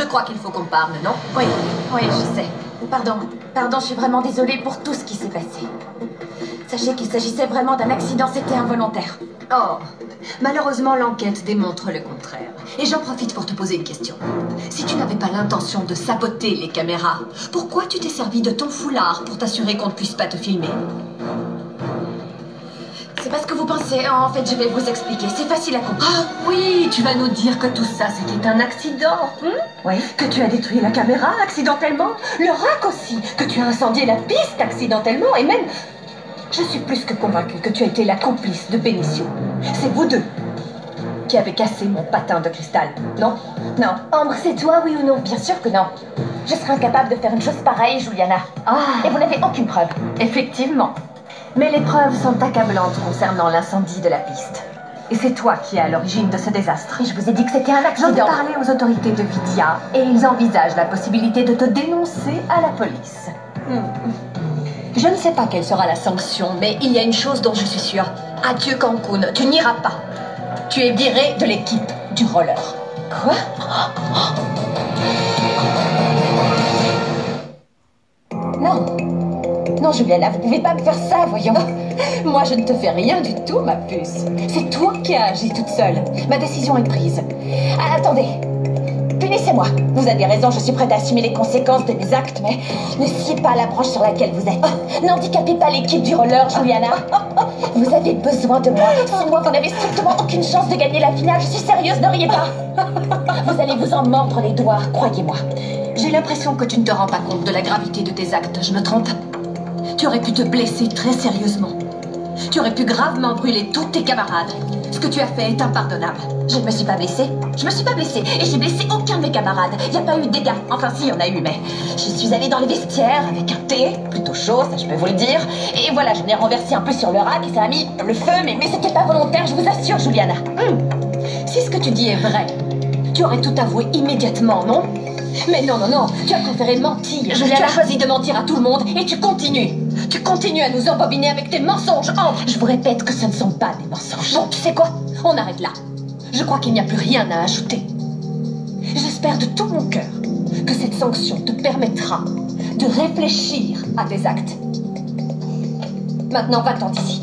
crois qu'il faut qu'on parle, non? Oui, oui, je sais. Pardon, je suis vraiment désolée pour tout ce qui s'est passé. Sachez qu'il s'agissait vraiment d'un accident, c'était involontaire. Oh, malheureusement, l'enquête démontre le contraire. Et j'en profite pour te poser une question. Si tu n'avais pas l'intention de saboter les caméras, pourquoi tu t'es servi de ton foulard pour t'assurer qu'on ne puisse pas te filmer? C'est pas ce que vous pensez. En fait, je vais vous expliquer. C'est facile à comprendre. Ah oui, tu vas nous dire que tout ça, c'était un accident. Oui, que tu as détruit la caméra accidentellement, le rack aussi, que tu as incendié la piste accidentellement, et même... Je suis plus que convaincue que tu as été la complice de Benicio. C'est vous deux qui avez cassé mon patin de cristal, non? Non. Ambre, c'est toi, oui ou non? Bien sûr que non. Je serais incapable de faire une chose pareille, Juliana. Et vous n'avez aucune preuve. Effectivement. Mais les preuves sont accablantes concernant l'incendie de la piste. Et c'est toi qui es à l'origine de ce désastre. Et je vous ai dit que c'était un J'en ai accident. parlé aux autorités de Vidia et ils envisagent la possibilité de te dénoncer à la police. Je ne sais pas quelle sera la sanction, mais il y a une chose dont je suis sûre. Adieu Cancun, tu n'iras pas. Tu es viré de l'équipe du roller. Quoi? Non. Non, Juliana, vous pouvez pas me faire ça, voyons. Moi, je ne te fais rien du tout, ma puce. C'est toi qui as agi toute seule. Ma décision est prise. Ah, attendez. Punissez-moi. Vous avez raison, je suis prête à assumer les conséquences de mes actes, mais ne sciez pas la branche sur laquelle vous êtes. N'handicapez pas l'équipe du roller, Juliana. Vous avez besoin de moi. Sans moi, vous n'avez strictement aucune chance de gagner la finale. Je suis sérieuse, ne riez pas. Vous allez vous en mordre les doigts, croyez-moi. J'ai l'impression que tu ne te rends pas compte de la gravité de tes actes, je me trompe? Tu aurais pu te blesser très sérieusement. Tu aurais pu gravement brûler tous tes camarades. Ce que tu as fait est impardonnable. Je ne me suis pas blessée. Je me suis pas blessée. Et j'ai blessé aucun de mes camarades. Il n'y a pas eu de dégâts. Enfin, si, il y en a eu, mais je suis allée dans les vestiaires avec un thé, plutôt chaud, ça je peux vous le dire. Et voilà, je l'ai renversé un peu sur le rack et ça a mis le feu, mais c'était pas volontaire, je vous assure, Juliana. Si ce que tu dis est vrai, tu aurais tout avoué immédiatement, non? Mais non, tu as préféré mentir. Tu as choisi de mentir à tout le monde et tu continues. Tu continues à nous embobiner avec tes mensonges, Ambre. Je vous répète que ce ne sont pas des mensonges. Bon, tu sais quoi? On arrête là. Je crois qu'il n'y a plus rien à ajouter. J'espère de tout mon cœur que cette sanction te permettra de réfléchir à tes actes. Maintenant, va-t'en d'ici.